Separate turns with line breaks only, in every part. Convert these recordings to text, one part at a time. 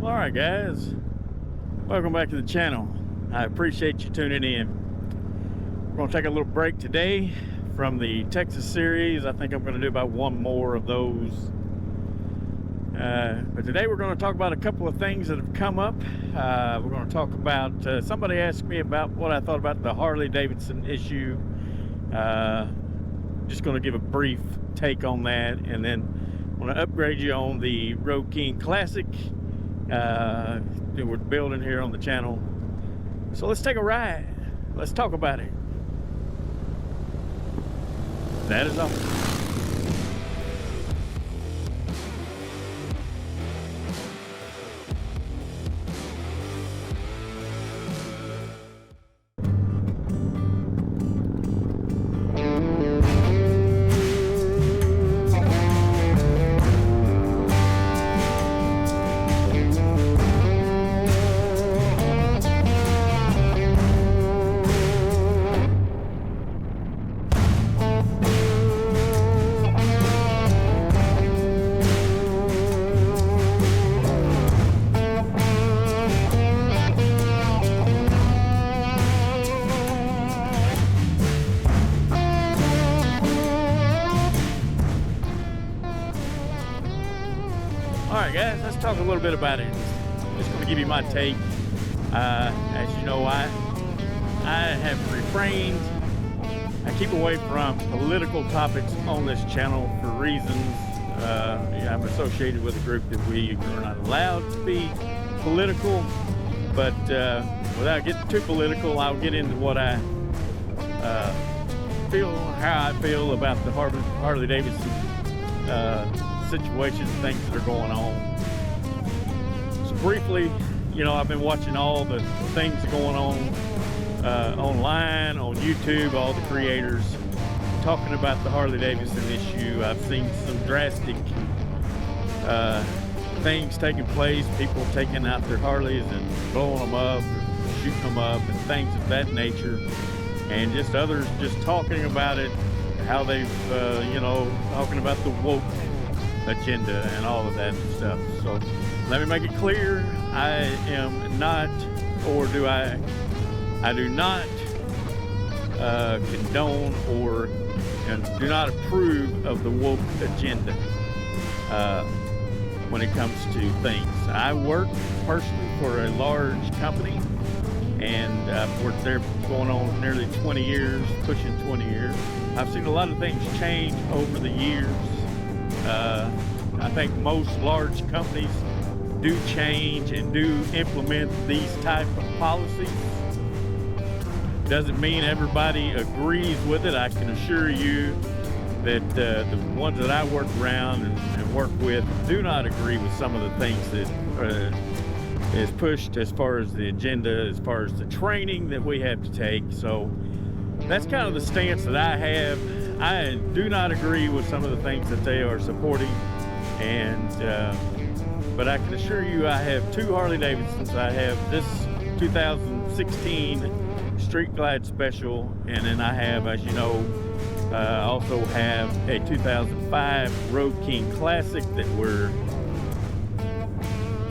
All right, guys, welcome back to the channel. I appreciate you tuning in. We're going to take a little break today from the Texas series. I think I'm going to do about one more of those. But today we're going to talk about a couple of things that have come up. We're going to talk about, somebody asked me about what I thought about the Harley Davidson issue. Just going to give a brief take on that, and then I want to upgrade you on the Road King Classic that we're building here on the channel. So let's take a ride. Let's talk about it. That is all. Alright guys, let's talk a little bit about it. Just going to give you my take. As you know, I have refrained. I keep away from political topics on this channel for reasons. I'm associated with a group that we are not allowed to be political. But without getting too political, I'll get into what I how I feel about the Harley Davidson situations, things that are going on. So briefly, I've been watching all the things going on online, on YouTube, all the creators talking about the Harley Davidson issue. I've seen some drastic things taking place, people taking out their Harleys and blowing them up, or shooting them up, and things of that nature, and just others just talking about it, how they've, talking about the woke agenda and all of that stuff. So let me make it clear, I am not, or I do not condone or do not approve of the woke agenda when it comes to things. I work personally for a large company, and I've worked there going on nearly 20 years, pushing 20 years. I've seen a lot of things change over the years. I think most large companies do change and do implement these type of policies. Doesn't mean everybody agrees with it. I can assure you that the ones that I work around and work with do not agree with some of the things that is pushed as far as the agenda, as far as the training that we have to take. So that's kind of the stance that I have. I do not agree with some of the things that they are supporting, but I can assure you I have two Harley Davidsons. I have this 2016 Street Glide Special, and then I have, as you know, also have a 2005 Road King Classic that we're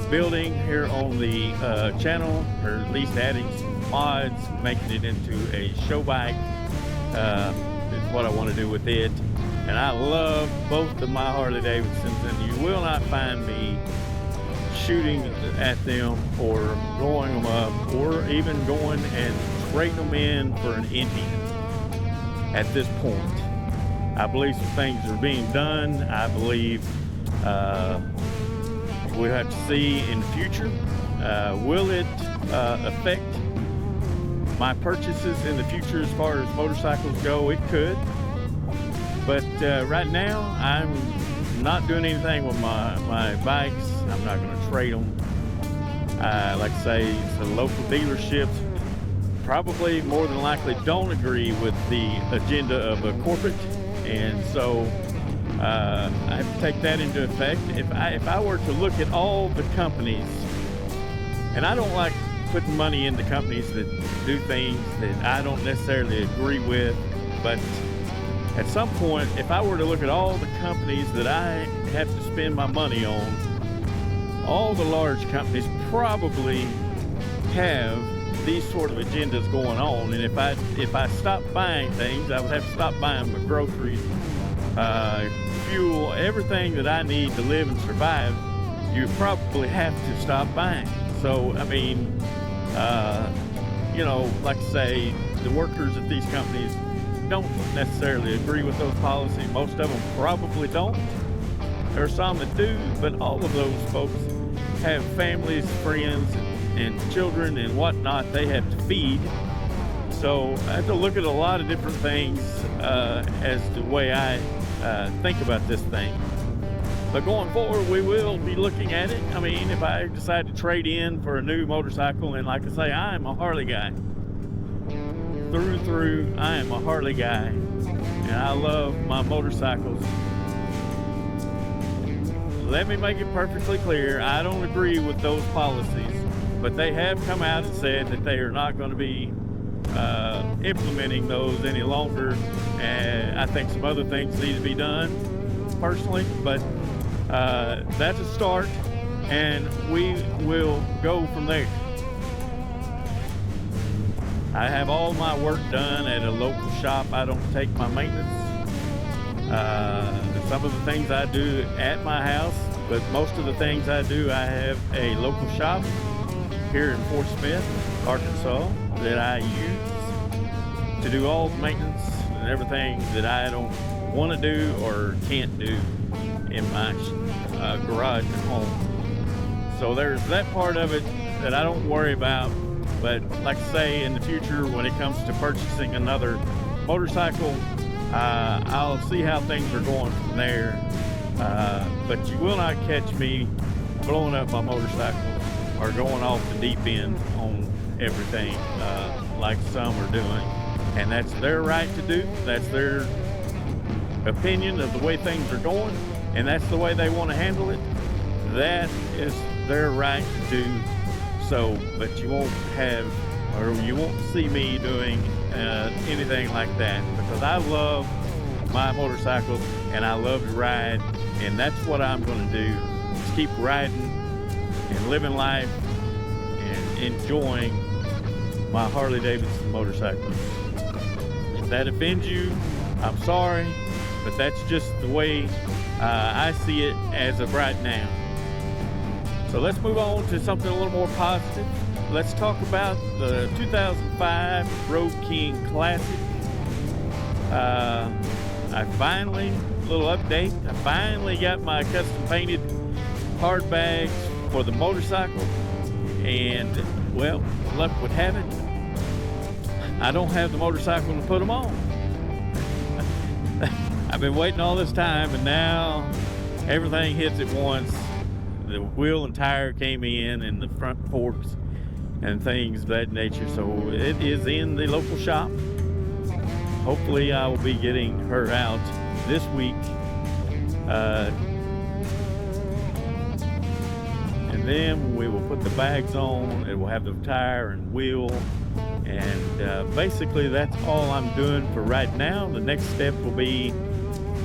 building here on the channel, or at least adding some mods, making it into a show bike. Is what I want to do with it. And I love both of my Harley Davidsons, and you will not find me shooting at them or blowing them up or even going and trading them in for an Indian at this point. I believe some things are being done. I believe we'll have to see in the future. Will it affect my purchases in the future as far as motorcycles go? It could. But right now, I'm not doing anything with my bikes. I'm not going to trade them. Like I say, the local dealerships probably more than likely don't agree with the agenda of a corporate, and so I have to take that into effect. If I were to look at all the companies, and I don't like putting money into companies that do things that I don't necessarily agree with, but at some point, if I were to look at all the companies that I have to spend my money on, all the large companies probably have these sort of agendas going on. And if I stopped buying things, I would have to stop buying my groceries, fuel, everything that I need to live and survive. You probably have to stop buying. So, I mean, you know, like I say, the workers at these companies don't necessarily agree with those policies. Most of them probably don't. There are some that do, but all of those folks have families, friends, and children and whatnot they have to feed. So I have to look at a lot of different things as the way I think about this thing. But going forward, we will be looking at it. I mean, if I decide to trade in for a new motorcycle, and like I say, I am a Harley guy. Through and through, I am a Harley guy. And I love my motorcycles. Let me make it perfectly clear, I don't agree with those policies, but they have come out and said that they are not going to be implementing those any longer. And I think some other things need to be done, personally, but that's a start, and we will go from there. I have all my work done at a local shop. I don't take my maintenance. Some of the things I do at my house, but most of the things I do, I have a local shop here in Fort Smith, Arkansas, that I use to do all the maintenance and everything that I don't want to do or can't do in my garage at home. So there's that part of it that I don't worry about. But like I say, in the future, when it comes to purchasing another motorcycle, I'll see how things are going from there. But you will not catch me blowing up my motorcycle or going off the deep end on everything like some are doing. And that's their right to do. That's their opinion of the way things are going, and that's the way they want to handle it. That is their right to do so, but you won't have, or you won't see me doing anything like that, because I love my motorcycles and I love to ride, and that's what I'm going to do, is keep riding and living life and enjoying my Harley Davidson motorcycles. If that offends you, I'm sorry, but that's just the way I see it as of right now. So let's move on to something a little more positive. Let's talk about the 2005 Road King Classic. I finally, little update, I finally got my custom painted hard bags for the motorcycle, and well, luck would have it, I don't have the motorcycle to put them on. I've been waiting all this time, and now everything hits at once. The wheel and tire came in, and the front forks and things of that nature. So it is in the local shop. Hopefully I will be getting her out this week. And then we will put the bags on. It will have the tire and wheel. And basically that's all I'm doing for right now. The next step will be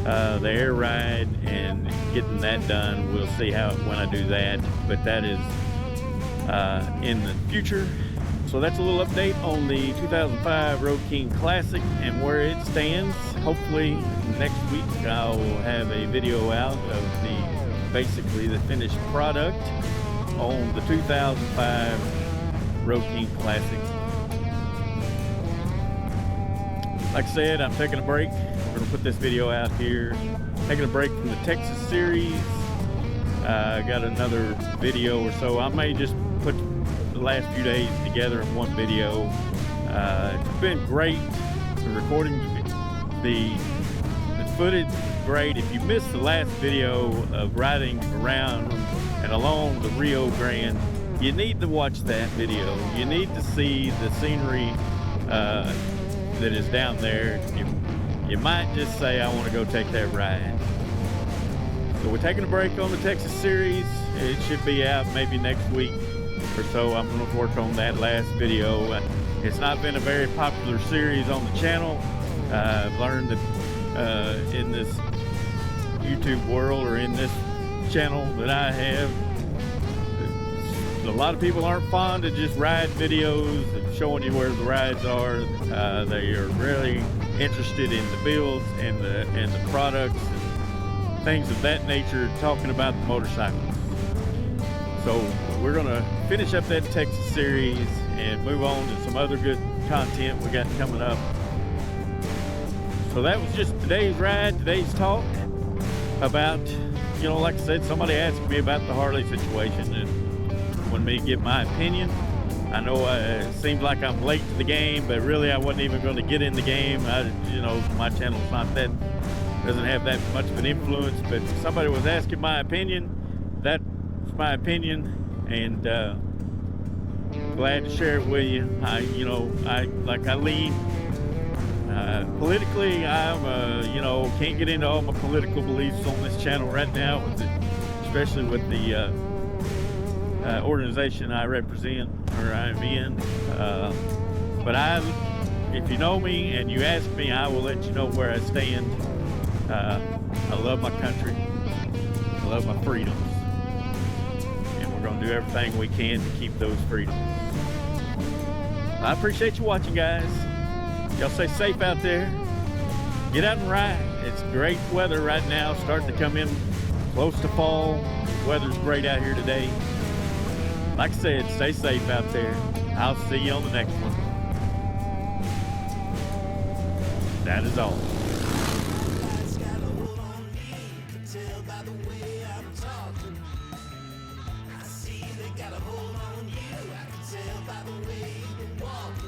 the air ride and getting that done. We'll see how when I do that, but that is in the future. So that's a little update on the 2005 Road King Classic and where it stands. Hopefully next week I will have a video out of basically the finished product on the 2005 Road King Classic. Like I said, I'm taking a break. We're going to put this video out here. Taking a break from the Texas series. I got another video or so. I may just put the last few days together in one video. It's been great. The recording, the footage is great. If you missed the last video of riding around and along the Rio Grande, you need to watch that video. You need to see the scenery that is down there. You might just say, I want to go take that ride. So we're taking a break on the Texas series. It should be out maybe next week or so. I'm going to work on that last video. It's not been a very popular series on the channel. I've learned that in this YouTube world, or in this channel that I have, a lot of people aren't fond of just ride videos and showing you where the rides are. They are really interested in the builds and the products and things of that nature, talking about the motorcycles. So we're gonna finish up that Texas series and move on to some other good content we got coming up. So that was just today's ride, today's talk about, you know, like I said, somebody asked me about the Harley situation and wanted me to give my opinion. I know it seems like I'm late to the game, but really I wasn't even going to get in the game. You know, my channel's not that, doesn't have that much of an influence, but somebody was asking my opinion. That's my opinion, and glad to share it with you. I lean politically. You know, can't get into all my political beliefs on this channel right now, especially with the organization I represent or I'm in. But if you know me and you ask me, I will let you know where I stand. I love my country. I love my freedoms. And we're going to do everything we can to keep those freedoms. I appreciate you watching, guys. Y'all stay safe out there. Get out and ride. It's great weather right now, starting to come in close to fall. Weather's great out here today. Like I said, stay safe out there. I'll see you on the next one. That is all.